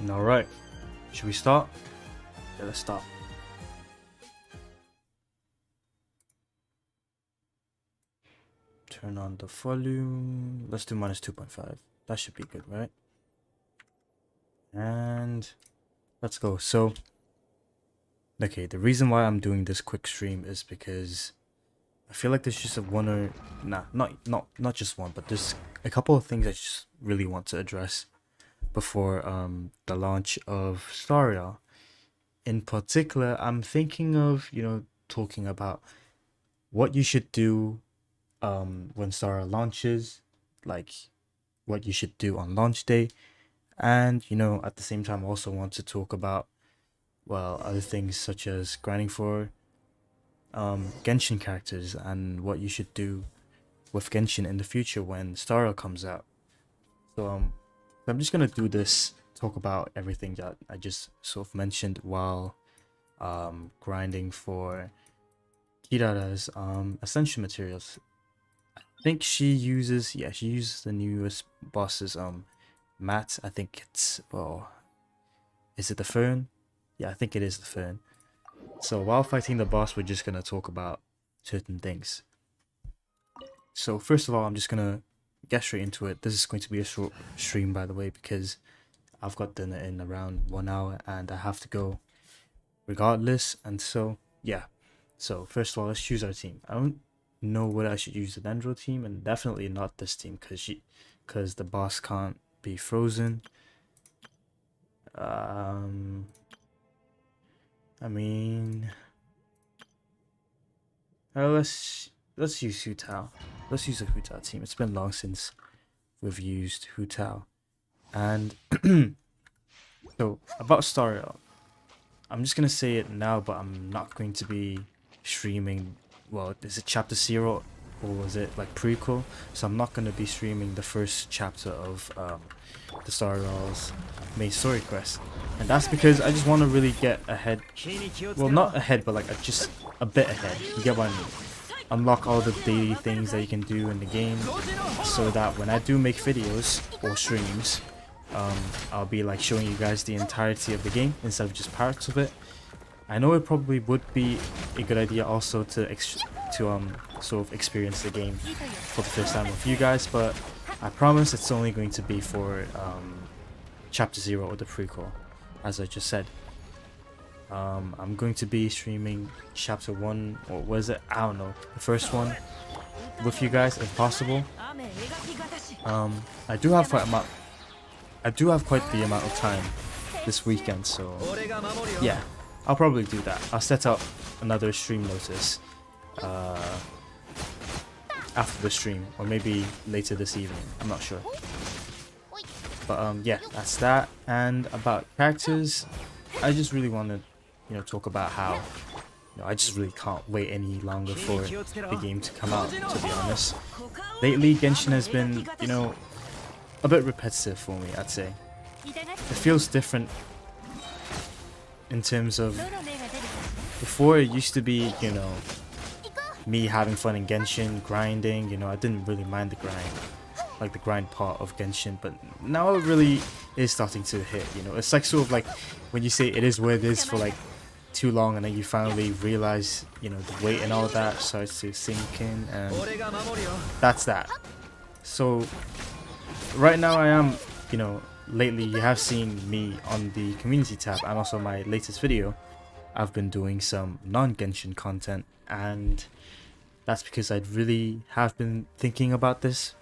Alright, should we start? Yeah, let's start. Turn on the volume. Let's do minus 2.5. That should be good, right? And let's go. So, okay, the reason why I'm doing this quick stream is because I feel like there's just not just one, but there's a couple of things I just really want to address before the launch of Staria. In particular, I'm thinking of, talking about what you should do when Staria launches, like what you should do on launch day, and at the same time I also want to talk about, well, other things such as grinding for Genshin characters and what you should do with Genshin in the future when Staria comes out. So I'm just gonna do this, talk about everything that I just sort of mentioned while grinding for Kirara's ascension materials. I think she uses the newest boss's mat. I think it's, well, is it the fern? Yeah, I think it is the fern. So while fighting the boss, we're just gonna talk about certain things. So first of all, I'm just gonna get straight into it. This is going to be a short stream, by the way, because I've got dinner in around 1 hour and I have to go regardless. And so yeah, so first of all, let's choose our team. I don't know whether I should use the Dendro team, and definitely not this team because the boss can't be frozen. I mean, let's use Hu Tao. Let's use the Hu Tao team. It's been long since we've used Hu Tao. And so about Staria, I'm just gonna say it now, but I'm not going to be streaming. Well, is it chapter 0 or was it like prequel? So I'm not gonna be streaming the first chapter of the Staria's main story quest, and that's because I just want to really get ahead. Well, not ahead, but like just a bit ahead. You get what I mean? Unlock all the daily things that you can do in the game, so that when I do make videos or streams, I'll be like showing you guys the entirety of the game instead of just parts of it. I know it probably would be a good idea also to sort of experience the game for the first time with you guys, but I promise it's only going to be for chapter 0 or the prequel, as I just said. I'm going to be streaming chapter 1, or was it? I don't know, the first one with you guys if possible. I do have quite the amount of time this weekend, so yeah, I'll probably do that. I'll set up another stream notice after the stream, or maybe later this evening, I'm not sure. But yeah, that's that. And about characters, I just really want to talk about how I just really can't wait any longer for the game to come out, to be honest. Lately Genshin has been a bit repetitive for me, I'd say. It feels different in terms of, before it used to be me having fun in Genshin, grinding, I didn't really mind the grind, like the grind part of Genshin, but now it really is starting to hit. It's like sort of like when you say it is what it is for like too long, and then you finally realize the weight and all that starts to sink in, and that's that. So right now I am, lately you have seen me on the community tab, and also my latest video I've been doing some non-Genshin content, and that's because I really have been thinking about this.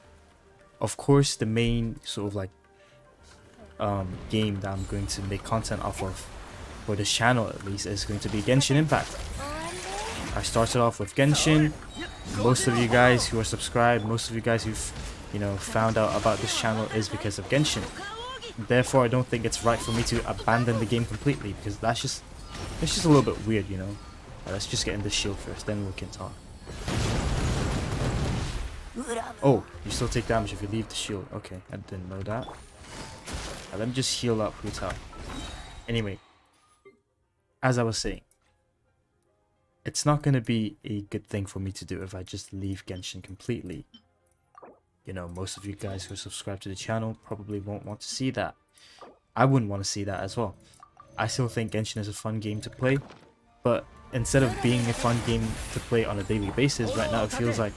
Of course, the main sort of like game that I'm going to make content off of, for this channel at least, is going to be Genshin Impact. I started off with Genshin. Most of you guys who are subscribed, most of you guys who've found out about this channel is because of Genshin. Therefore, I don't think it's right for me to abandon the game completely, because it's just a little bit weird, Let's just get in this shield first, then we can talk. Oh, you still take damage if you leave the shield. Okay, I didn't know that. Let me just heal up Hu Tao. Anyway, as I was saying, it's not going to be a good thing for me to do if I just leave Genshin completely. Most of you guys who subscribe to the channel probably won't want to see that. I wouldn't want to see that as well. I still think Genshin is a fun game to play, but instead of being a fun game to play on a daily basis, right now it feels like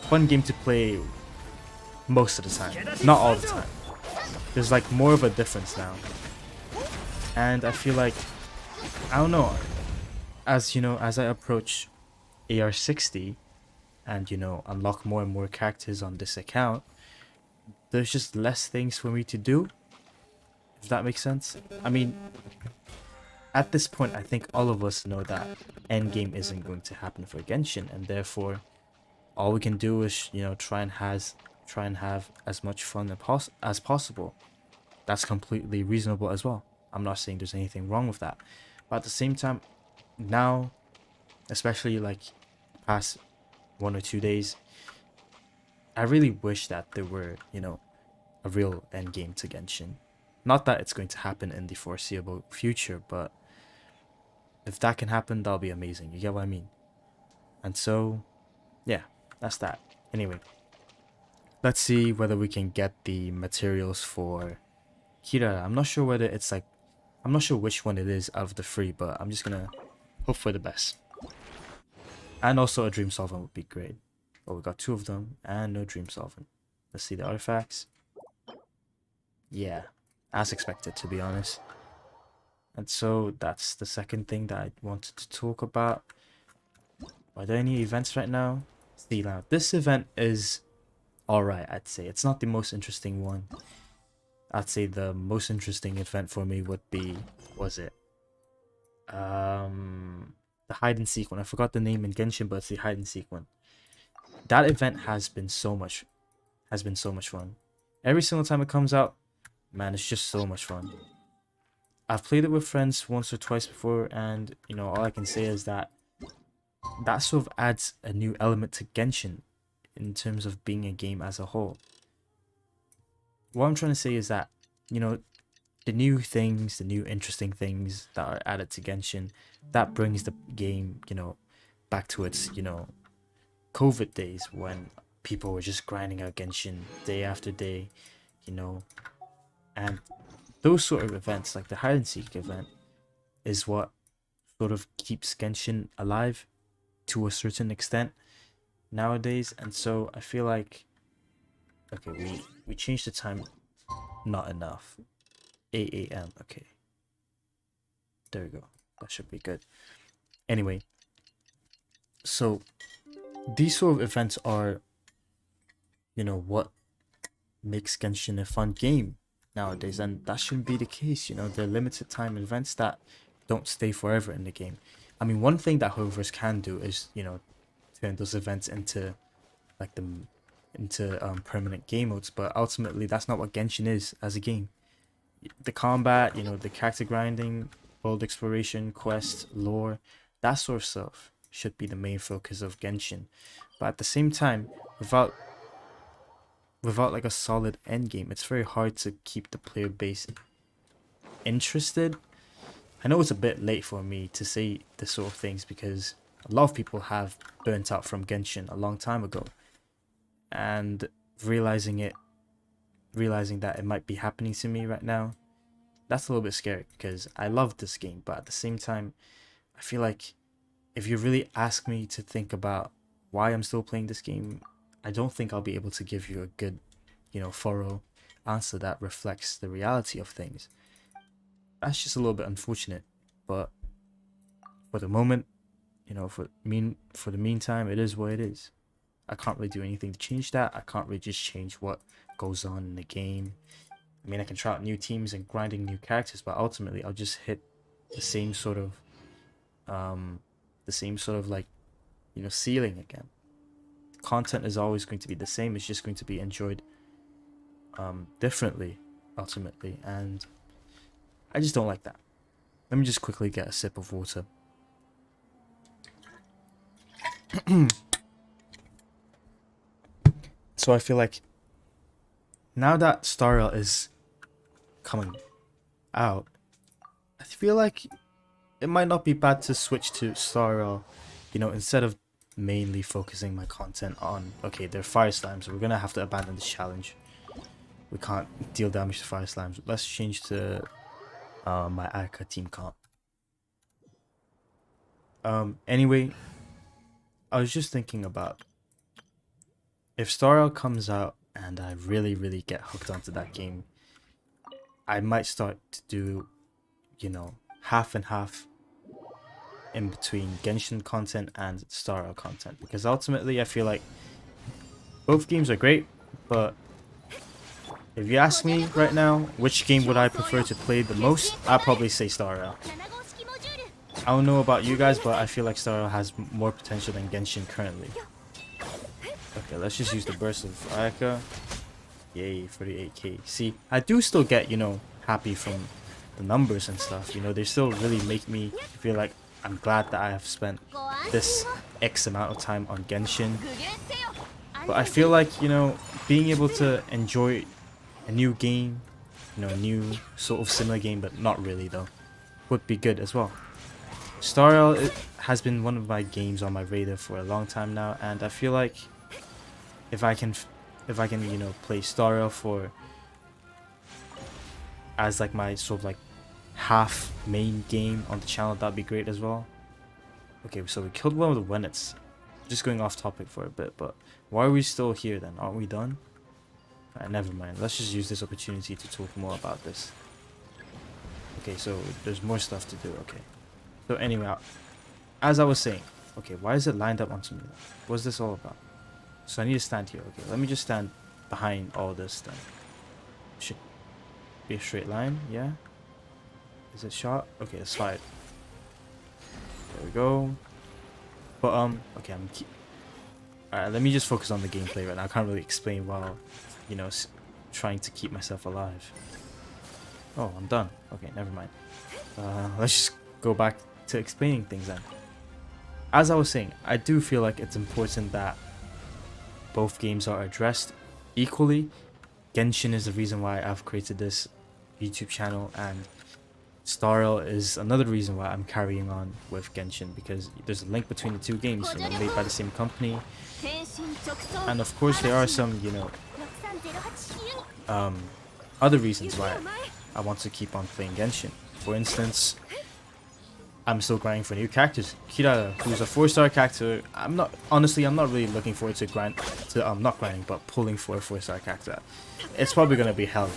a fun game to play most of the time, not all the time. There's like more of a difference now, and I feel like, I don't know, as you know, as I approach AR60 and unlock more and more characters on this account, there's just less things for me to do, if that makes sense. I mean, at this point I think all of us know that endgame isn't going to happen for Genshin, and therefore all we can do is try and have as much fun as possible. That's completely reasonable as well. I'm not saying there's anything wrong with that, but at the same time, now, especially like past 1 or 2 days, I really wish that there were a real end game to Genshin. Not that it's going to happen in the foreseeable future, but if that can happen, that'll be amazing. You get what I mean? And so yeah, that's that. Anyway, let's see whether we can get the materials for Kirara. I'm not sure whether it's like, I'm not sure which one it is out of the three, but I'm just gonna hope for the best. And also a dream solvent would be great. Oh, we got 2 of them and no dream solvent. Let's see the artifacts. Yeah, as expected, to be honest. And so that's the second thing that I wanted to talk about. Are there any events right now? See, now this event is alright, I'd say. It's not the most interesting one. I'd say the most interesting event for me would be, was it the hide and seek one. I forgot the name in Genshin, but it's the hide and seek one. That event has been so much fun. Every single time it comes out, man, it's just so much fun. I've played it with friends once or twice before, and all I can say is that sort of adds a new element to Genshin in terms of being a game as a whole. What I'm trying to say is that, the new things, the new interesting things that are added to Genshin, that brings the game, back to its, COVID days when people were just grinding out Genshin day after day, and those sort of events, like the hide and seek event, is what sort of keeps Genshin alive to a certain extent nowadays. And so I feel like, okay, we changed the time, not enough. 8 a.m. okay, there we go, that should be good. Anyway, so these sort of events are what makes Genshin a fun game nowadays, and that shouldn't be the case. They're limited time events that don't stay forever in the game. I mean, one thing that Hoververse can do is turn those events into like permanent game modes, but ultimately that's not what Genshin is as a game. The combat, the character grinding, world exploration, quests, lore, that sort of stuff should be the main focus of Genshin. But at the same time, without like a solid end game, it's very hard to keep the player base interested. I know it's a bit late for me to say this sort of things because a lot of people have burnt out from Genshin a long time ago, and realizing that it might be happening to me right now, that's a little bit scary because I love this game. But at the same time, I feel like if you really ask me to think about why I'm still playing this game, I don't think I'll be able to give you a good, thorough answer that reflects the reality of things. That's just a little bit unfortunate, but for the moment, for the meantime, it is what it is. I can't really do anything to change that. I can't really just change what goes on in the game. I mean, I can try out new teams and grinding new characters, but ultimately I'll just hit the same sort of like, ceiling again. Content is always going to be the same. It's just going to be enjoyed differently ultimately, and I just don't like that. Let me just quickly get a sip of water. So I feel like now that Star Rail is coming out, I feel like it might not be bad to switch to Star Rail, instead of mainly focusing my content on, okay, they're fire slimes, we're gonna have to abandon this challenge. we can't deal damage to fire slimes. Let's change to my Aka team comp. Anyway, I was just thinking about if Starl comes out and I really get hooked onto that game, I might start to do, you know, half and half in between Genshin content and Starl content, because ultimately I feel like both games are great, but if you ask me right now which game would I prefer to play the most, I'd probably say Starl. I don't know about you guys, but I feel like Starl has more potential than Genshin currently. Okay, let's just use the burst of Ayaka. Yay, 48k. See, I do still get, you know, happy from the numbers and stuff. You know, they still really make me feel like I'm glad that I have spent this X amount of time on Genshin. But I feel like, you know, being able to enjoy a new game, you know, a new sort of similar game, but not really though, would be good as well. Starl has been one of my games on my radar for a long time now, and I feel like if I can, you know, play Starl for as like my sort of like half main game on the channel, that'd be great as well. Okay, so we killed one of the Wennets. Just going off topic for a bit, but why are we still here then? Aren't we done? Never mind. Let's just use this opportunity to talk more about this. Okay, so there's more stuff to do. Okay. So anyway, as I was saying, okay, why is it lined up onto me? What's this all about? So I need to stand here. Okay, let me just stand behind all this then. Should be a straight line, yeah? Is it shot? Okay, it's fired. There we go. But okay, alright, let me just focus on the gameplay right now. I can't really explain while, you know, trying to keep myself alive. Oh, I'm done. Okay, never mind. Let's just go back to explaining things then. As I was saying, I do feel like it's important that both games are addressed equally. Genshin is the reason why I've created this YouTube channel, and Starl is another reason why I'm carrying on with Genshin, because there's a link between the two games, you know, made by the same company. And of course there are some, you know, other reasons why I want to keep on playing Genshin. For instance, I'm still grinding for new characters. Kirara, who's a 4-star character. I'm not really looking forward to not grinding, but pulling for a 4-star character. It's probably gonna be hell.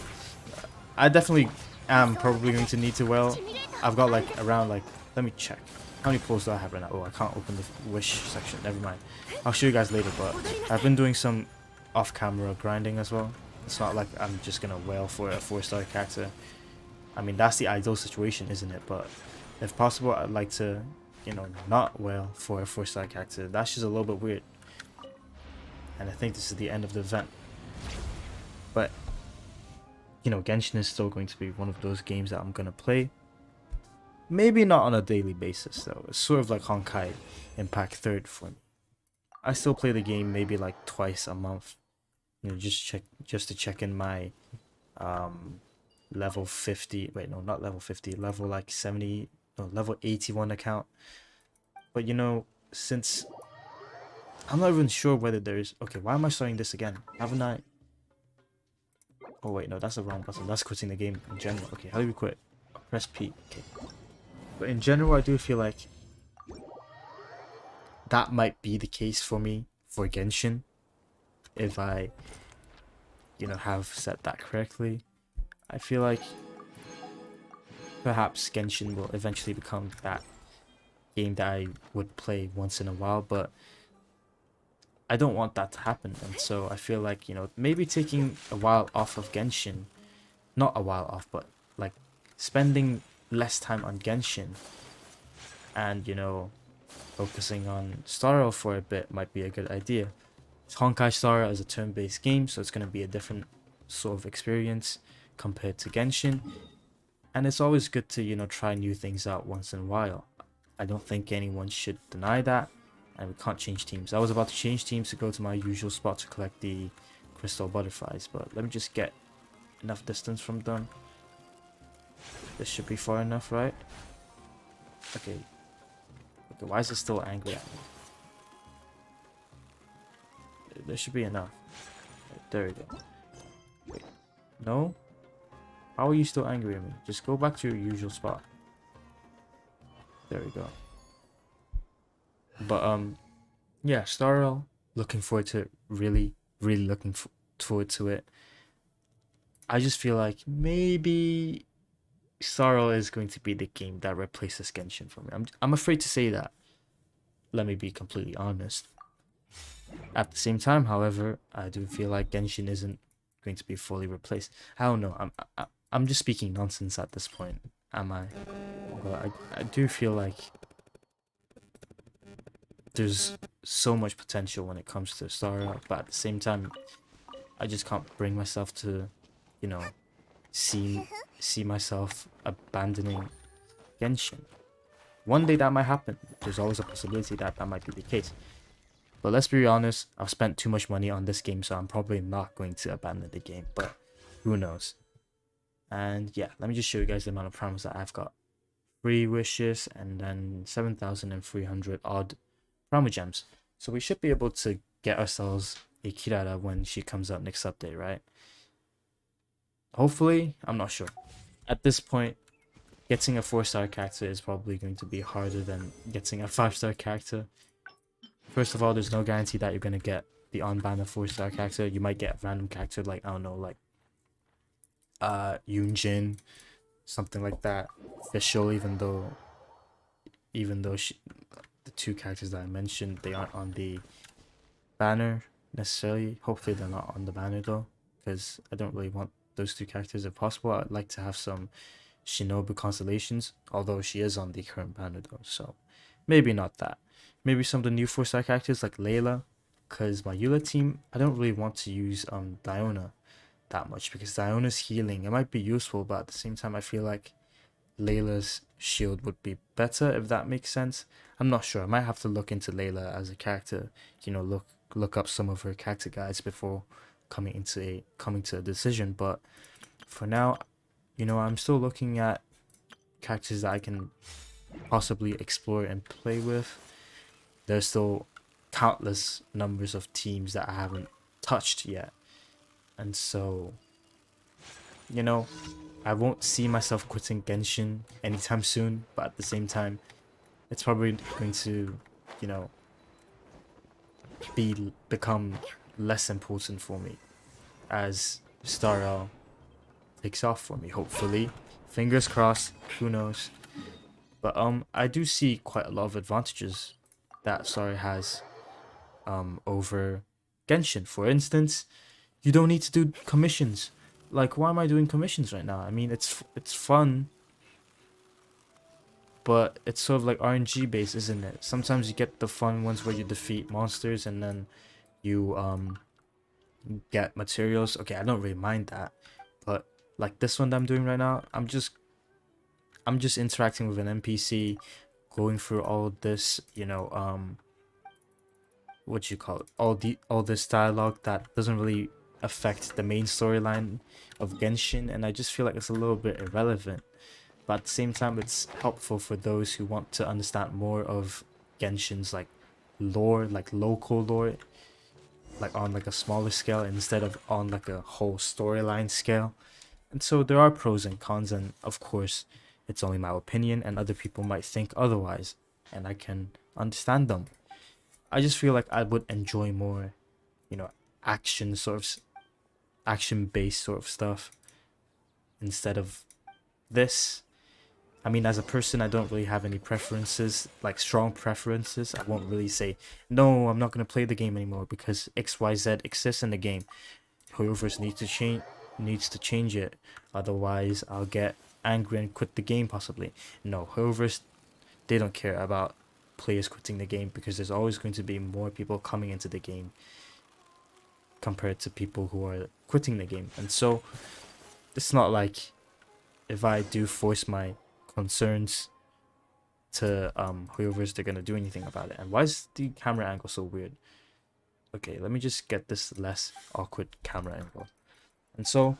I definitely am probably going to need to. Well, I've got like around like, let me check. How many pulls do I have right now? Oh, I can't open the wish section. Never mind. I'll show you guys later. But I've been doing some off-camera grinding as well. It's not like I'm just gonna wail for a 4-star character. I mean, that's the ideal situation, isn't it? But if possible, I'd like to, you know, not wail for a 4-star character. That's just a little bit weird. And I think this is the end of the event. But, you know, Genshin is still going to be one of those games that I'm going to play. Maybe not on a daily basis, though. It's sort of like Honkai Impact 3rd for me. I still play the game maybe like twice a month. You know, just to check in my level 50, wait, no, not level 50, level like 70, no, level 81 account. But you know, since I'm not even sure whether there's, okay, why am I starting this again? Haven't I? Oh wait, no, that's the wrong button. That's quitting the game in general. Okay, how do we quit? Press P. Okay. But in general, I do feel like that might be the case for me for Genshin, if I, you know, have set that correctly. I feel like perhaps Genshin will eventually become that game that I would play once in a while, but I don't want that to happen. And so I feel like, you know, maybe taking a while off of Genshin, not a while off, but like spending less time on Genshin and, you know, focusing on Starl for a bit might be a good idea. Honkai Star is a turn-based game, so it's going to be a different sort of experience compared to Genshin. And it's always good to, you know, try new things out once in a while. I don't think anyone should deny that. And we can't change teams. I was about to change teams to go to my usual spot to collect the crystal butterflies, but let me just get enough distance from them. This should be far enough, right? Okay. Okay, why is it still angry at me? There should be enough. Right, there we go. Wait. No? How are you still angry at me? Just go back to your usual spot. There we go. But yeah, Starro, looking forward to it. Really looking forward to it. I just feel like maybe Starro is going to be the game that replaces Genshin for me. I'm afraid to say that. Let me be completely honest. At the same time, however, I do feel like Genshin isn't going to be fully replaced. I don't know. I'm just speaking nonsense at this point. Am I? But I do feel like there's so much potential when it comes to Starro, but at the same time, I just can't bring myself to, you know, see myself abandoning Genshin. One day that might happen. There's always a possibility that that might be the case. But let's be honest, I've spent too much money on this game, so I'm probably not going to abandon the game, but who knows. And yeah, let me just show you guys the amount of primers that I've got. 3 wishes and then 7,300 odd primer gems. So we should be able to get ourselves a Kirara when she comes out next update, right? Hopefully, I'm not sure. At this point, getting a 4-star character is probably going to be harder than getting a 5-star character. First of all, there's no guarantee that you're going to get the on-banner 4-star character. You might get a random character like, I don't know, like Yoonjin, something like that. Official, even though the 2 characters that I mentioned, they aren't on the banner necessarily. Hopefully they're not on the banner though, because I don't really want those 2 characters if possible. I'd like to have some Shinobu constellations, although she is on the current banner though, so maybe not that. Maybe some of the new 4-star characters like Layla, because my Eula team, I don't really want to use Diona that much, because Diona's healing, it might be useful, but at the same time I feel like Layla's shield would be better, if that makes sense. I'm not sure. I might have to look into Layla as a character, you know, look up some of her character guides before coming to a decision. But for now, you know, I'm still looking at characters that I can possibly explore and play with. There's still countless numbers of teams that I haven't touched yet, and so, you know, I won't see myself quitting Genshin anytime soon, but at the same time, it's probably going to, you know, become less important for me as Starro takes off for me, hopefully. Fingers crossed, who knows. But I do see quite a lot of advantages that Starro has over Genshin. For instance, you don't need to do commissions. Like, why am I doing commissions right now? I mean, it's fun, but it's sort of like RNG based, isn't it? Sometimes you get the fun ones where you defeat monsters and then you get materials. Okay, I don't really mind that, but like this one that I'm doing right now, I'm just interacting with an NPC, going through all this, you know, what you call it, all this dialogue that doesn't really affect the main storyline of Genshin, and I just feel like it's a little bit irrelevant. But at the same time, it's helpful for those who want to understand more of Genshin's like lore, like local lore, like on like a smaller scale instead of on like a whole storyline scale. And so there are pros and cons, and of course it's only my opinion and other people might think otherwise, and I can understand them. I just feel like I would enjoy more, you know, action based sort of stuff instead of this. I mean, as a person, I don't really have any preferences, like strong preferences. I won't really say, no, I'm not going to play the game anymore because XYZ exists in the game. Hoyoverse needs to change it. Otherwise, I'll get angry and quit the game possibly. No, Hoyoverse, they don't care about players quitting the game because there's always going to be more people coming into the game compared to people who are quitting the game. And so, it's not like if I do force my concerns to whoever's they're gonna do anything about it. And why is the camera angle so weird? Okay, let me just get this less awkward camera angle. And so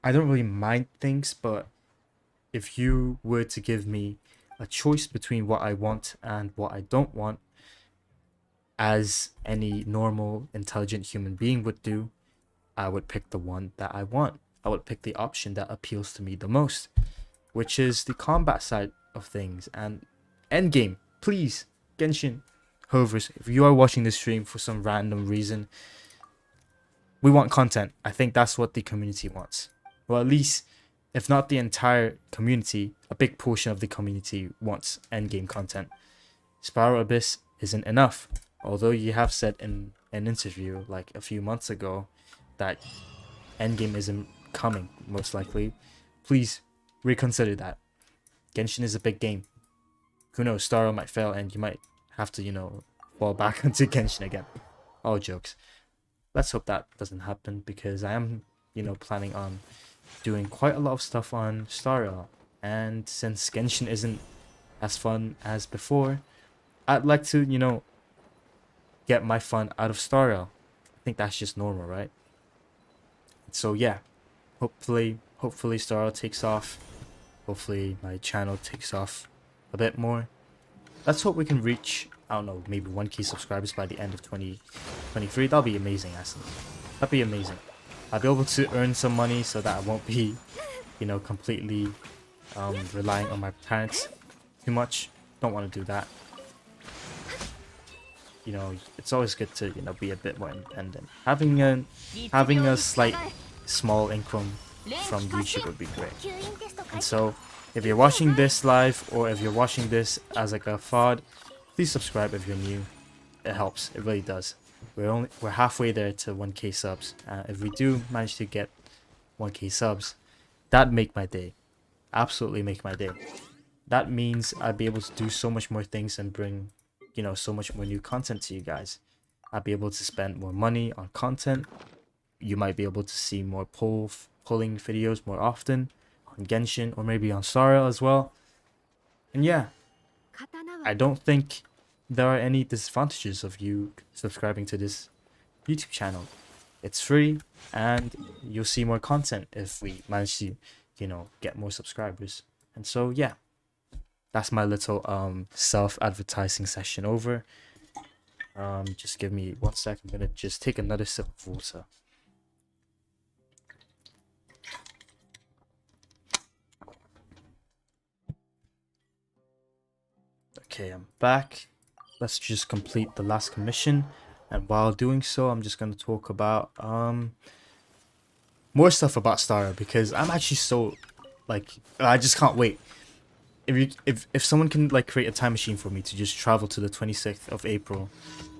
I don't really mind things, but if you were to give me a choice between what I want and what I don't want, as any normal intelligent human being would do, I would pick the one that I want. I would pick the option that appeals to me the most, which is the combat side of things and endgame. Please, Genshin Hovers, if you are watching this stream for some random reason, we want content. I think that's what the community wants. Well, at least, if not the entire community, a big portion of the community wants endgame content. Spiral Abyss isn't enough. Although you have said in an interview like a few months ago that endgame isn't coming, most likely, please reconsider that. Genshin is a big game. Who knows, Starro might fail and you might have to, you know, fall back into Genshin again. All jokes. Let's hope that doesn't happen, because I am, you know, planning on doing quite a lot of stuff on Starro. And since Genshin isn't as fun as before, I'd like to, you know, get my fun out of Starro. I think that's just normal, right? So yeah, hopefully Starro takes off. Hopefully my channel takes off a bit more. Let's hope we can reach, I don't know, maybe 1K subscribers by the end of 2023. That'll be amazing, Aston. That'd be amazing. I'll be able to earn some money so that I won't be, you know, completely relying on my parents too much. Don't want to do that. You know, it's always good to, you know, be a bit more independent. Having a slight small income from YouTube would be great. And so, if you're watching this live, or if you're watching this as like a VOD, please subscribe if you're new. It helps. It really does. We're halfway there to 1K subs. If we do manage to get 1K subs, that'd make my day. Absolutely make my day. That means I'd be able to do so much more things and bring, you know, so much more new content to you guys. I'd be able to spend more money on content. You might be able to see more pulling videos more often on Genshin, or maybe on Starro as well. And yeah, I don't think there are any disadvantages of you subscribing to this YouTube channel. It's free, and you'll see more content if we manage to, you know, get more subscribers. And so yeah, that's my little self-advertising session over. Just give me 1 sec. I'm gonna just take another sip of water. Okay, I'm back. Let's just complete the last commission, and while doing so, I'm just gonna talk about more stuff about Starro, because I'm actually so, like, I just can't wait. If someone can like create a time machine for me to just travel to the 26th of April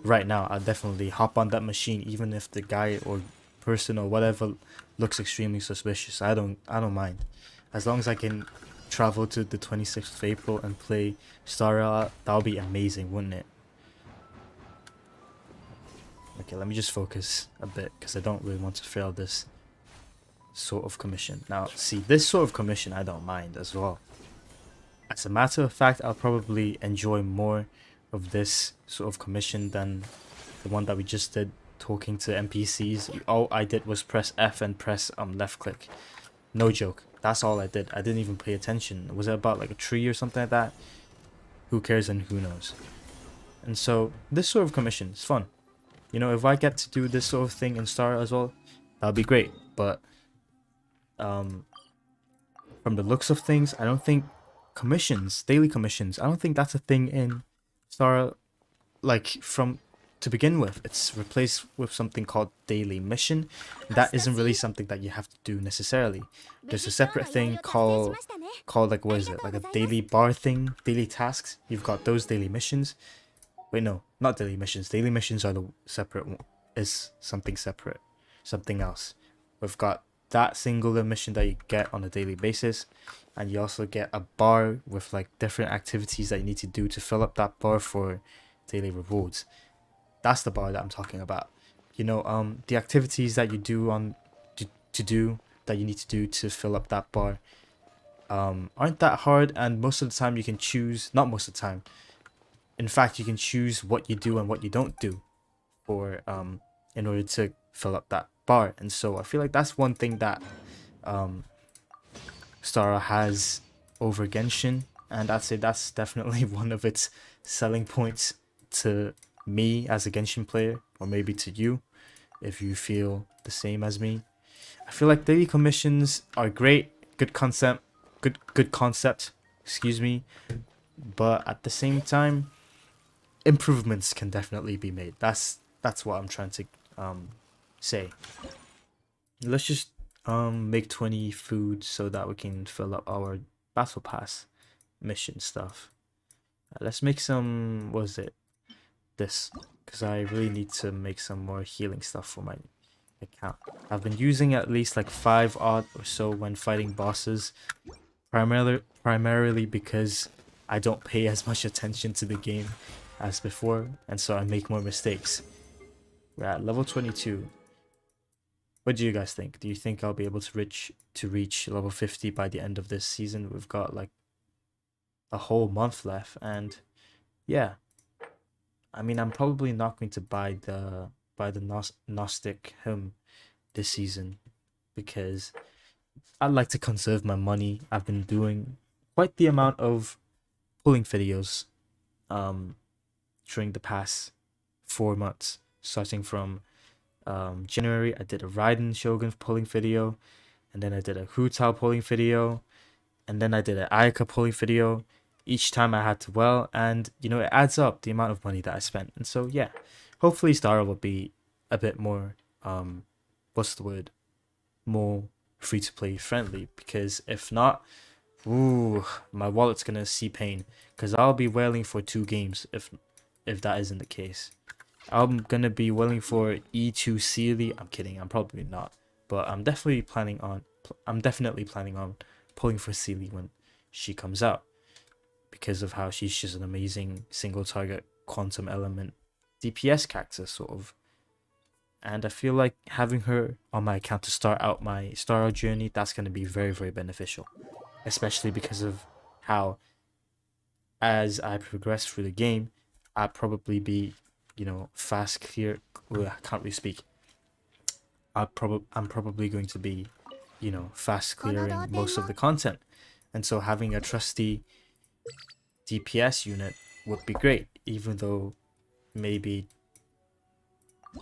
right now, I'll definitely hop on that machine, even if the guy or person or whatever looks extremely suspicious. I don't mind, as long as I can travel to the 26th of April and play Starro. That would be amazing, wouldn't it? Okay, let me just focus a bit, because I don't really want to fail this sort of commission. Now, see, this sort of commission I don't mind as well. As a matter of fact, I'll probably enjoy more of this sort of commission than the one that we just did, talking to NPCs. All I did was press F and press left click. No joke. That's all I did. I didn't even pay attention. Was it about like a tree or something like that? Who cares and who knows? And so this sort of commission is fun. You know, if I get to do this sort of thing in Star as well, that'll be great. But from the looks of things, I don't think daily commissions, I don't think that's a thing in Star, like, from to begin with. It's replaced with something called daily mission. That isn't really something that you have to do necessarily. There's a separate thing called like, what is it, like a daily bar thing, daily tasks. You've got those daily missions. Wait, no, not daily missions. Daily missions are the separate one, is something separate, something else. We've got that singular mission that you get on a daily basis, and you also get a bar with like different activities that you need to do to fill up that bar for daily rewards. That's the bar that I'm talking about. You know, the activities that you do that you need to do to fill up that bar aren't that hard, and most of the time you can choose, not most of the time, in fact, you can choose what you do and what you don't do for in order to fill up that bar. And so I feel like that's one thing that Starro has over Genshin, and I'd say that's definitely one of its selling points to me as a Genshin player, or maybe to you. if you feel the same as me. I feel like daily commissions are great, good concept, excuse me, but at the same time, improvements can definitely be made. That's what I'm trying to say. Let's just make 20 food so that we can fill up our battle pass mission stuff. Let's make some, what is it? This, because I really need to make some more healing stuff for my account. I've been using at least like 5 odd or so when fighting bosses, primarily because I don't pay as much attention to the game as before, and so I make more mistakes. We're at level 22. What do you guys think? Do you think I'll be able to reach level 50 by the end of this season? We've got like a whole month left, and yeah, I mean, I'm probably not going to buy the Gnostic hymn this season because I like to conserve my money. I've been doing quite the amount of pulling videos during the past 4 months, starting from January. I did a Raiden Shogun pulling video, and then I did a Hu Tao pulling video, and then I did an Ayaka pulling video. Each time I had to and you know, it adds up the amount of money that I spent. And so yeah, hopefully Star will be a bit more what's the word, more free to play friendly, because if not, ooh, my wallet's gonna see pain, because I'll be wailing for 2 games if that isn't the case. I'm gonna be wailing for E2 Sealy. I'm kidding, I'm probably not, but I'm definitely planning on pulling for Sealy when she comes out, because of how she's just an amazing single target quantum element DPS character sort of. And I feel like having her on my account to start out my Star journey, that's going to be very, very beneficial, especially because of how, as I progress through the game, I'll probably be, you know, fast clear. I can't really speak. I'm probably going to be, you know, fast clearing most of the content, and so having a trusty DPS unit would be great, even though maybe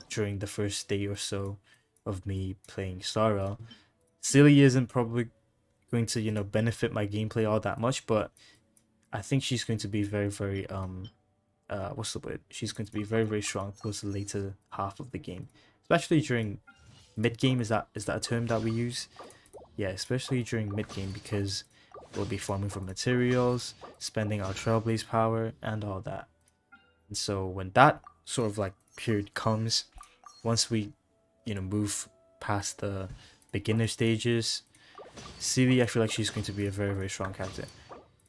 during the first day or so of me playing Star, Silly isn't probably going to, you know, benefit my gameplay all that much, but I think she's going to be very, very what's the word? She's going to be very, very strong towards the later half of the game, especially during mid game. Is that a term that we use? Yeah, especially during mid game, because we'll be farming for materials, spending our Trailblaze power, and all that. And so when that sort of like period comes, once we, you know, move past the beginner stages, Celie, I feel like she's going to be a very, very strong character.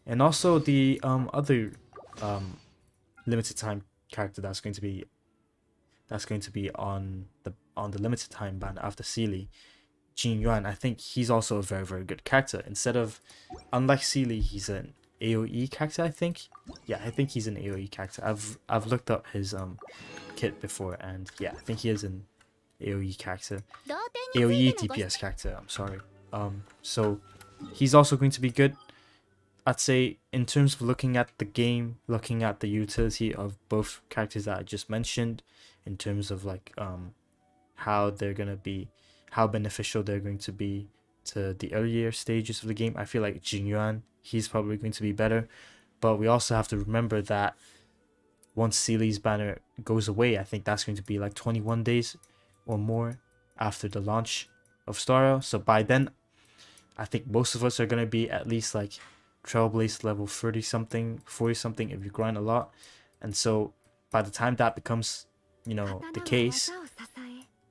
And also the other limited time character that's going to be on the limited time ban after Celie, Jin Yuan. I think he's also a very, very good character. Unlike Celie, he's an AoE character, I think. Yeah, I think he's an AoE character. I've looked up his kit before, and yeah, I think he is an AoE character. AoE DPS character, I'm sorry. So he's also going to be good. I'd say in terms of looking at the game, looking at the utility of both characters that I just mentioned, in terms of like how beneficial they're going to be to the earlier stages of the game, I feel like Jin Yuan, he's probably going to be better. But we also have to remember that once Celie's banner goes away, I think that's going to be like 21 days or more after the launch of Star. So by then, I think most of us are going to be at least like Trailblaze level 30 something, 40 something if you grind a lot. And so by the time that becomes, you know, the case,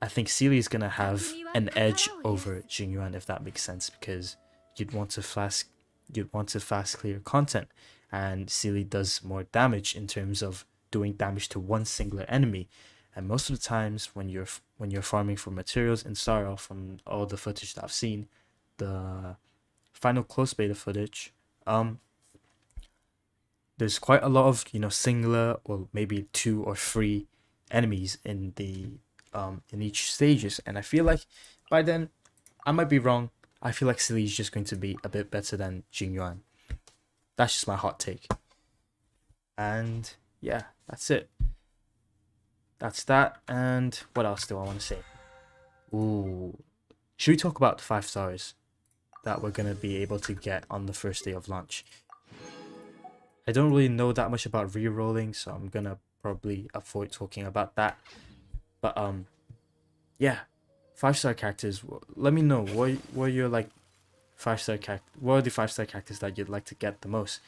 I think Celie is going to have an edge over Jin Yuan, if that makes sense, because you'd want to fast clear content, and Celie does more damage in terms of doing damage to one singular enemy. And most of the times when you're farming for materials in Star, from all the footage that I've seen, the final close beta footage, there's quite a lot of, you know, singular or maybe 2 or 3 enemies in each stages, and I feel like by then, I might be wrong, I feel like Celie is just going to be a bit better than Jin Yuan. That's just my hot take. And yeah, that's it. that's that. And what else do I want to say? Ooh, should we talk about the 5 stars that we're gonna be able to get on the first day of launch? I don't really know that much about re-rolling, so I'm gonna probably avoid talking about that. But yeah, 5-star characters. Let me know what your like 5-star character. What are the 5-star characters that you'd like to get the most?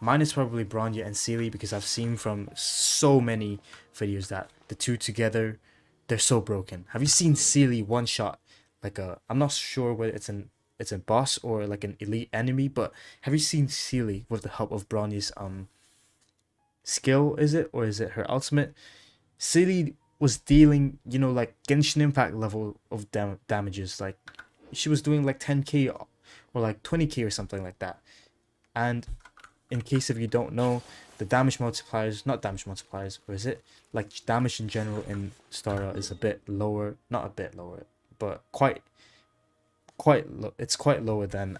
Mine is probably Bronya and Sealy, because I've seen from so many videos that the two together, they're so broken. Have you seen Sealy one shot like a? I'm not sure whether it's a boss or like an elite enemy, but have you seen Sealy with the help of Bronya's skill? Is it, or is it her ultimate? Sealy was dealing, you know, like Genshin Impact level of damages. Like she was doing like 10k or like 20k or something like that. And in case if you don't know, the damage multipliers, not damage multipliers, or is it like damage in general in Stara is a bit lower, not a bit lower, but it's quite lower than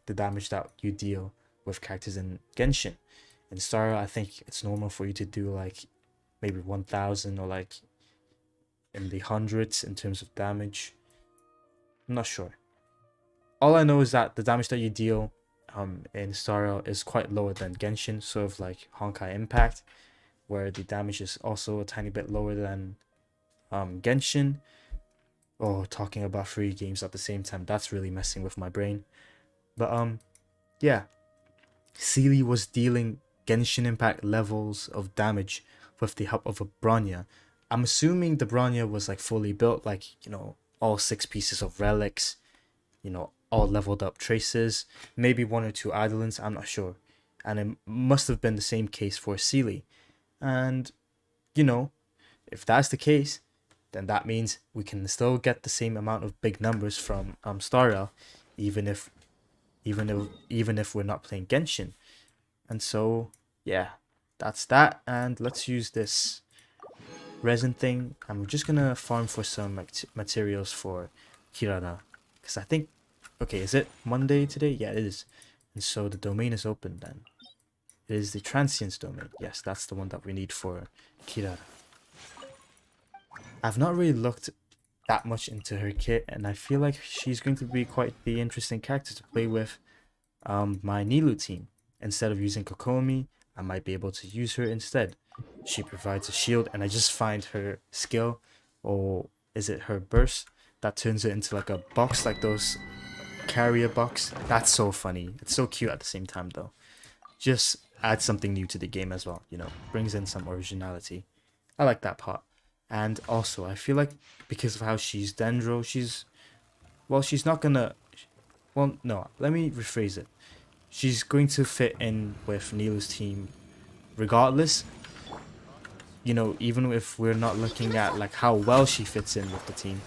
the damage that you deal with characters in Genshin. In Stara, I think it's normal for you to do like maybe 1000 or like in the hundreds in terms of damage. I'm not sure. All I know is that the damage that you deal in Stara is quite lower than Genshin, sort of like Honkai Impact, where the damage is also a tiny bit lower than Genshin. Oh, talking about 3 games at the same time, that's really messing with my brain. But yeah, Sealy was dealing Genshin Impact levels of damage with the help of a Bronya. I'm assuming the Bronya was like fully built, like, you know, all 6 pieces of relics, you know, all leveled up traces, maybe 1 or 2 Eidolons, I'm not sure. And it must have been the same case for Sealy. And, you know, if that's the case, then that means we can still get the same amount of big numbers from Stara, even if we're not playing Genshin. And so yeah, that's that. And let's use this resin thing. I'm just gonna farm for some materials for Kirara, because I think, okay, is it Monday today? Yeah, it is. And so the domain is open then. It is the transients domain. Yes, that's the one that we need for Kirara. I've not really looked that much into her kit, and I feel like she's going to be quite the interesting character to play with my Nilou team. Instead of using Kokomi, I might be able to use her instead. She provides a shield, and I just find her skill, or is it her burst, that turns it into like a box, like those carrier box. That's so funny. It's so cute at the same time though. Just adds something new to the game as well, you know, brings in some originality. I like that part. And also, I feel like because of how she's Dendro, she's not gonna, well, no, let me rephrase it. She's going to fit in with Nilou's team regardless. You know, even if we're not looking at like how well she fits in with the team,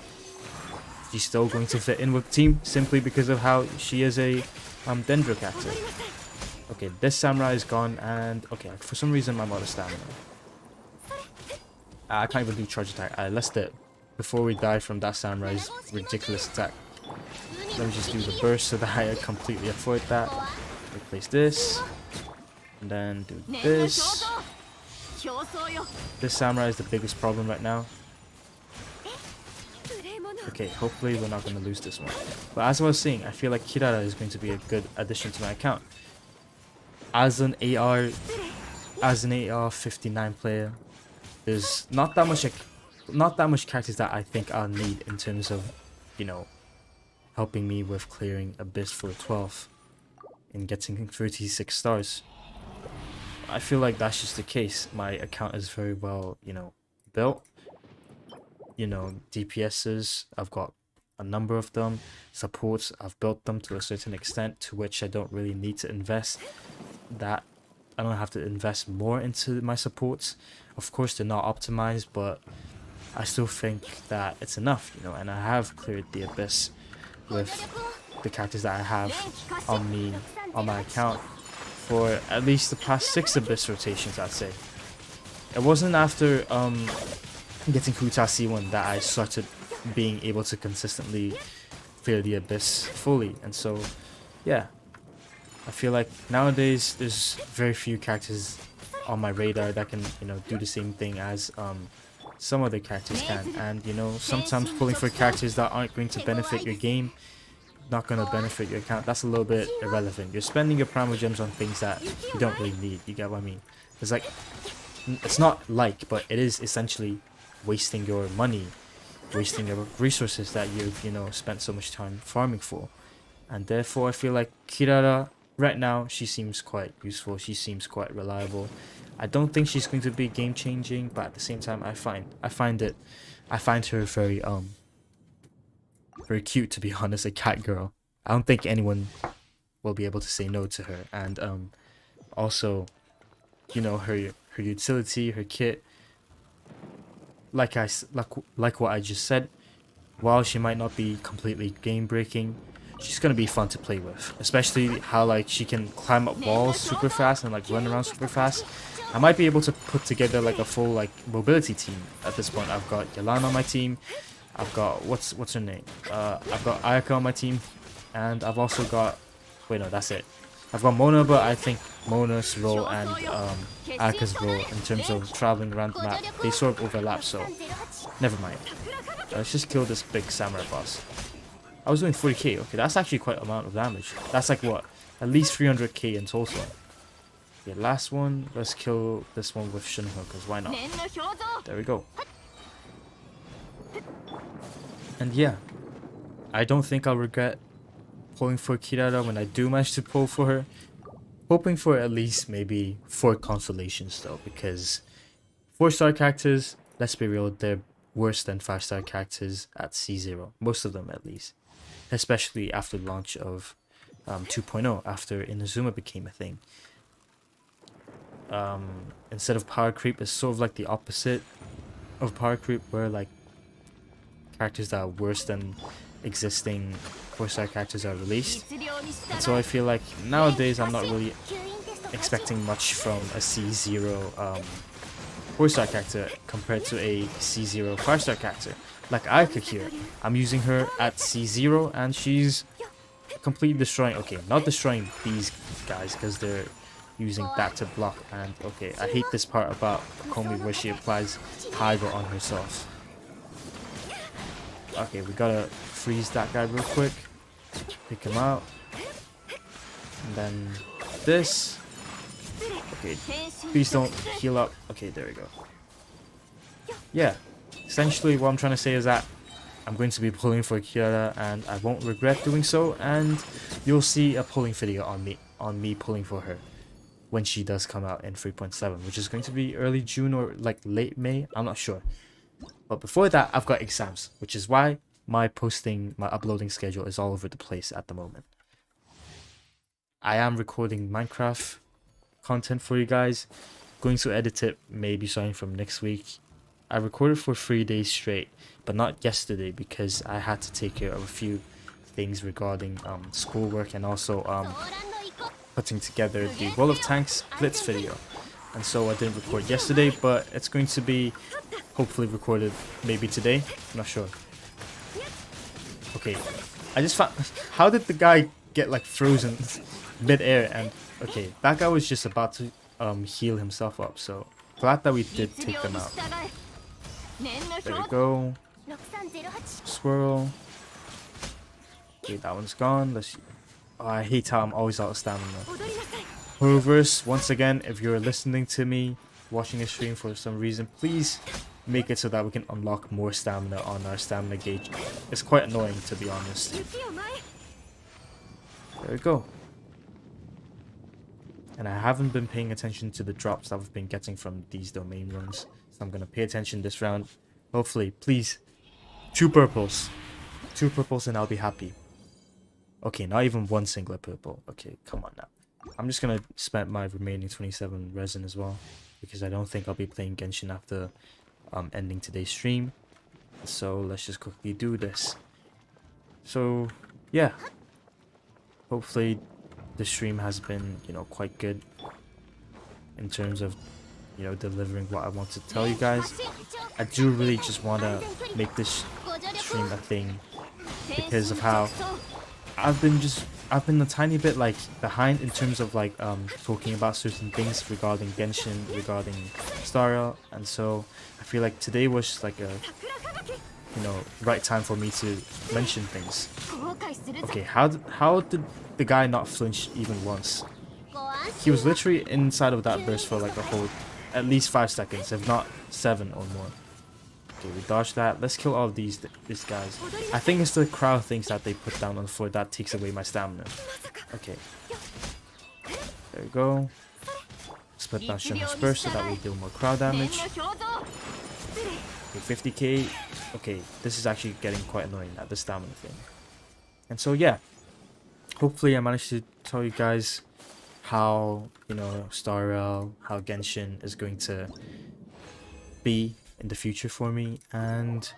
she's still going to fit in with the team simply because of how she is a Dendro character. Okay, this samurai is gone, and okay, for some reason I'm out of stamina. I can't even do charge attack. Let's do it before we die from that samurai's ridiculous attack. Let me just do the burst so that I completely avoid that. Replace this, and then do this. This samurai is the biggest problem right now. Okay, hopefully we're not going to lose this one. But as I was saying, I feel like Kirara is going to be a good addition to my account. As an AR 59 player, there's not that much characters that I think I'll need in terms of, you know, helping me with clearing Abyss for 12 and getting 36 stars. I feel like that's just the case. My account is very well, you know, built. You know, DPSs, I've got a number of them. Supports, I've built them to a certain extent to which I don't really need to invest that. I don't have to invest more into my supports. Of course, they're not optimized, but I still think that it's enough, you know, and I have cleared the Abyss with the characters that I have on my account for at least the past 6 Abyss rotations, I'd say. It wasn't after getting Huta C1 that I started being able to consistently clear the Abyss fully, and so yeah, I feel like nowadays there's very few characters on my radar that can, you know, do the same thing as some other characters can. And you know, sometimes pulling for characters that aren't going to benefit your game, not going to benefit your account, that's a little bit irrelevant. You're spending your primal gems on things that you don't really need. You get what I mean? It's like, it's not like, but it is essentially wasting your money, wasting your resources that you've, you know, spent so much time farming for. And therefore I feel like Kirara right now, she seems quite useful, she seems quite reliable. I don't think she's going to be game changing, but at the same time I find her very cute, to be honest, a cat girl. I don't think anyone will be able to say no to her. And also, you know, her utility, her kit, like what I just said, while she might not be completely game breaking, she's gonna be fun to play with, especially how like she can climb up walls super fast and like run around super fast. I might be able to put together like a full like mobility team at this point. I've got Yelana on my team, I've got what's her name, I've got Ayaka on my team, and I've also got, wait no, that's it, I've got Mona, but I think Mona's role and Ayaka's role in terms of traveling around the map, they sort of overlap, so never mind. Let's just kill this big samurai boss. I was doing 40k, okay, that's actually quite an amount of damage. That's like what, at least 300k in total. Yeah, last one, let's kill this one with Shinho, because why not? There we go. And yeah, I don't think I'll regret pulling for Kirara when I do manage to pull for her. Hoping for at least maybe 4 constellations though, because 4-star characters, let's be real, they're worse than 5-star characters at C0. Most of them at least. Especially after the launch of 2.0, after Inazuma became a thing. Instead of power creep, it's sort of like the opposite of power creep, where like characters that are worse than existing 4-star characters are released. And so I feel like nowadays I'm not really expecting much from a C0 4-star character compared to a C0 5-star character. Like Ayaka here, I'm using her at C0 and she's completely destroying, okay, not destroying these guys because they're using that to block. And okay, I hate this part about Komi where she applies Tiger on herself. Okay, we gotta freeze that guy real quick, pick him out, and then this. Okay, please don't heal up. Okay, there we go. Yeah, essentially what I'm trying to say is that I'm going to be pulling for Kirara and I won't regret doing so, and you'll see a pulling video on me pulling for her when she does come out in 3.7, which is going to be early June or like late May, I'm not sure. But before that, I've got exams, which is why my uploading schedule is all over the place at the moment. I am recording Minecraft content for you guys, going to edit it maybe starting from next week. I recorded for 3 days straight, but not yesterday because I had to take care of a few things regarding schoolwork and also putting together the World of Tanks Blitz video. And so I didn't record yesterday, but it's going to be hopefully recorded maybe today, I'm not sure. Okay, I just found, how did the guy get like frozen mid-air? And okay, that guy was just about to heal himself up, so glad that we did take them out. There we go. Swirl. Okay, that one's gone. Let's. Oh, I hate how I'm always out of stamina. Hoovers, once again, if you're listening to me, watching a stream for some reason, please make it so that we can unlock more stamina on our stamina gauge. It's quite annoying, to be honest. There we go. And I haven't been paying attention to the drops that we've been getting from these domain runs, so I'm gonna pay attention this round. Hopefully, please, 2 purples. 2 purples and I'll be happy. Okay, not even 1 single purple. Okay, come on now. I'm just gonna spend my remaining 27 resin as well, because I don't think I'll be playing Genshin after ending today's stream. So let's just quickly do this. So yeah, hopefully the stream has been, you know, quite good in terms of, you know, delivering what I want to tell you guys. I do really just want to make this stream a thing because of how I've been just I've been a tiny bit like behind in terms of like talking about certain things regarding Genshin, regarding Star Rail, and so I feel like today was like a right time for me to mention things. Okay, how did the guy not flinch even once? He was literally inside of that burst for like a whole at least 5 seconds, if not 7 or more. Okay, we dodged that. Let's kill all of these guys. I think it's the crowd things that they put down on the floor that takes away my stamina. Okay. There we go. Split down Shinra's burst so that we deal more crowd damage. Okay, 50k. Okay, this is actually getting quite annoying at the stamina thing. And so yeah, hopefully I managed to tell you guys how, Star Rail, how Genshin is going to be in the future for me, and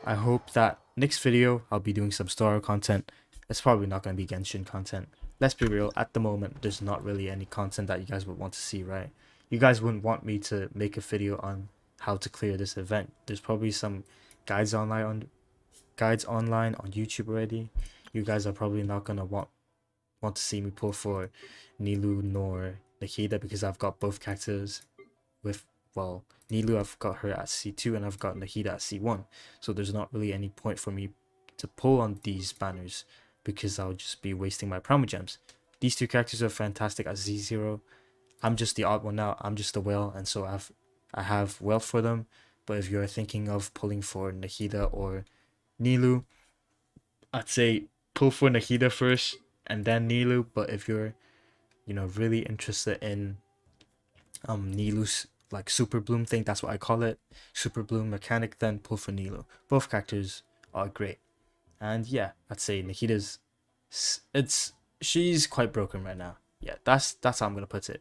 I hope that next video I'll be doing some Star Rail content. It's probably not going to be Genshin content. Let's be real, at the moment there's not really any content that you guys would want to see, right? You guys wouldn't want me to make a video on how to clear this event. There's probably some guides online on YouTube already. You guys are probably not gonna want to see me pull for Nilou nor Nahida because I've got both characters with, well, Nilou I've got her at C2 and I've got Nahida at C1. So there's not really any point for me to pull on these banners because I'll just be wasting my Primogems. These two characters are fantastic at Z0. I'm just the odd one out. I'm just the whale, and so I have wealth for them. But if you're thinking of pulling for Nahida or Nilou, I'd say pull for Nahida first and then Nilou. But if you're really interested in Nilou's like super bloom thing, that's what I call it, super bloom mechanic, then pull for Nilou. Both characters are great. And yeah, I'd say Nahida's she's quite broken right now. Yeah, that's how I'm gonna put it.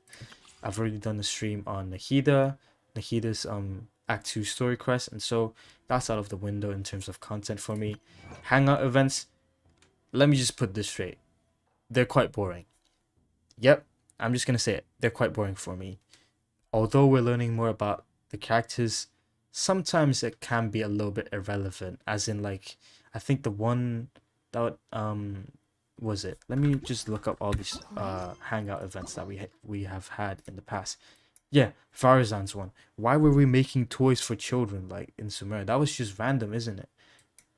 I've already done a stream on Nahida's Act 2 story quest, and so that's out of the window in terms of content for me. Hangout events, let me just put this straight, they're quite boring. Yep, I'm just gonna say it, they're quite boring for me. Although we're learning more about the characters, sometimes it can be a little bit irrelevant, as in like, I think the one that was it, let me just look up all these hangout events that we have had in the past. Yeah, Farazan's one. Why were we making toys for children like in Sumer? That was just random, isn't it?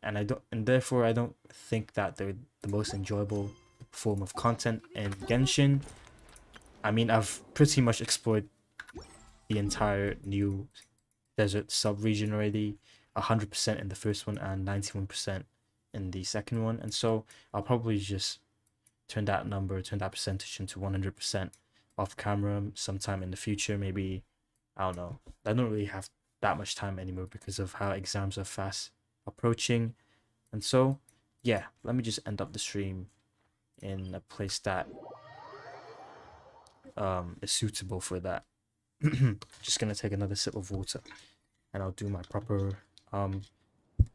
And therefore I don't think that they're the most enjoyable form of content in Genshin. I mean, I've pretty much explored the entire new desert sub-region already, 100% in the first one and 91% in the second one, and so I'll probably just turn that percentage into 100% off camera sometime in the future. Maybe, I don't know, I don't really have that much time anymore because of how exams are fast approaching. And so yeah, let me just end up the stream in a place that is suitable for that. Just gonna take another sip of water and I'll do my proper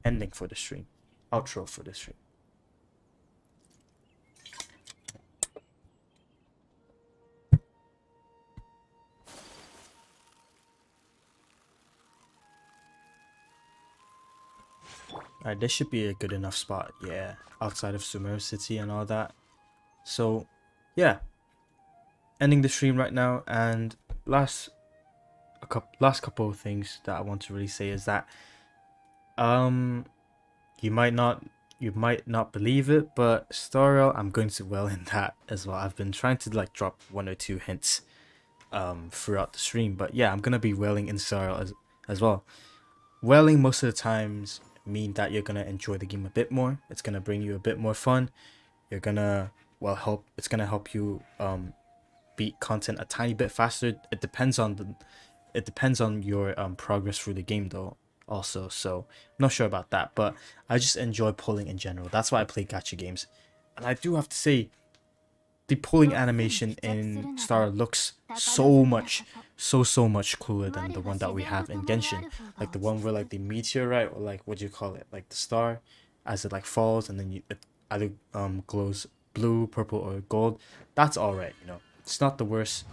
ending for the stream, outro for the stream. Alright, this should be a good enough spot, yeah, outside of Sumer City and all that. So yeah, ending the stream right now, and last couple of things that I want to really say is that you might not believe it, but Star Rail, I'm going to well in that as well. I've been trying to like drop 1 or 2 hints throughout the stream, but yeah, I'm gonna be wailing in Star Rail as well. Wailing most of the times mean that you're gonna enjoy the game a bit more. It's gonna bring you a bit more fun. You're gonna it's gonna help you beat content a tiny bit faster. It depends on your progress through the game though also, so I'm not sure about that, but I just enjoy pulling in general. That's why I play gacha games. And I do have to say, the pulling animation in Star looks so much cooler than the one that we have in Genshin. Like the one where like the meteorite, or like, what do you call it, like the star, as it like falls and then it either glows blue, purple, or gold. That's alright, it's not the worst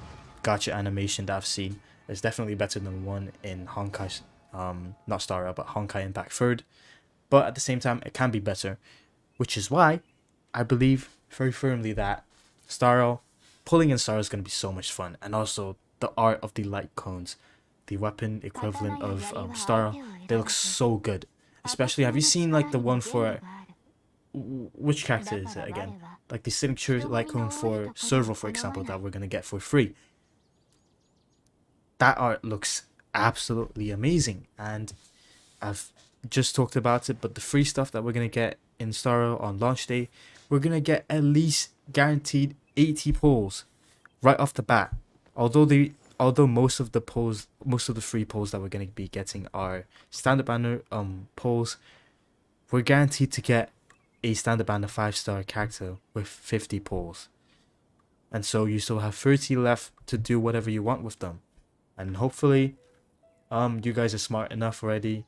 gacha animation that I've seen. It's definitely better than one in Honkai, not Star Rail, but Honkai Impact 3rd. But at the same time, it can be better, which is why I believe very firmly that Starro, pulling in Starro is going to be so much fun. And also the art of the light cones, the weapon equivalent of Starro, they look so good. Especially, have you seen like the one for, which character is it again? Like the signature light cone for Servo, for example, that we're going to get for free. That art looks absolutely amazing, and I've just talked about it, but the free stuff that we're going to get in Starro on launch day, we're going to get at least guaranteed 80 pulls right off the bat. Although most of the free pulls that we're going to be getting are standard banner pulls, we're guaranteed to get a standard banner 5-star character with 50 pulls. And so you still have 30 left to do whatever you want with them. And hopefully you guys are smart enough already.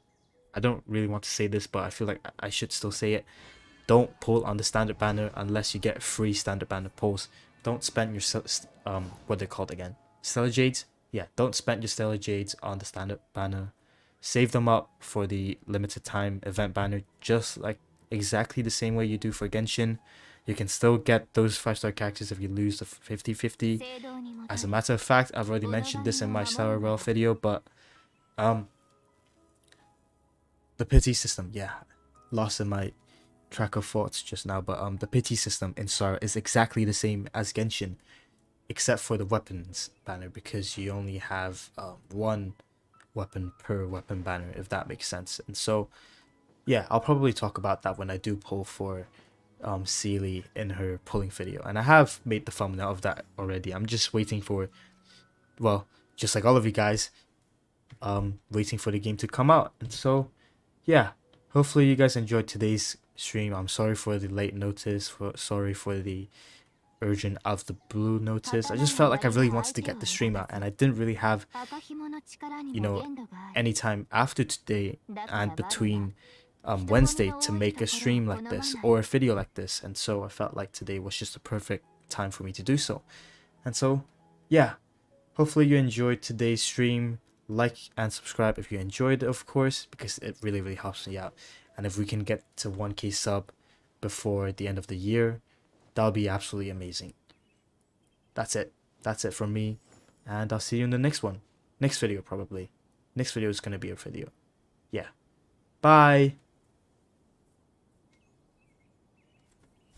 I don't really want to say this, but I feel like I should still say it. Don't pull on the standard banner unless you get free standard banner pulls. Don't spend your what they're called again, Stellar Jades. Yeah, don't spend your Stellar Jades on the standard banner. Save them up for the limited time event banner, just like exactly the same way you do for Genshin. You can still get those 5-star characters if you lose the 50-50. As a matter of fact, I've already mentioned this in my Star Rail video, but the pity system, yeah, lost in my track of thoughts just now, but the pity system in Star is exactly the same as Genshin, except for the weapons banner, because you only have one weapon per weapon banner, if that makes sense. And so yeah, I'll probably talk about that when I do pull for Sealy in her pulling video, and I have made the thumbnail of that already. I'm just waiting for, well, just like all of you guys, waiting for the game to come out. And so yeah, hopefully you guys enjoyed today's stream. I'm sorry for the late notice, sorry for the urgent out of the blue notice. I just felt like I really wanted to get the stream out, and I didn't really have, you know, any time after today and between Wednesday to make a stream like this or a video like this. And so I felt like today was just the perfect time for me to do so. And so yeah, hopefully you enjoyed today's stream. Like and subscribe if you enjoyed it, of course, because it really helps me out. And if we can get to 1k sub before the end of the year, that'll be absolutely amazing. That's it from me, and I'll see you in the next one. Next video, probably. Next video is going to be a video. Yeah, bye.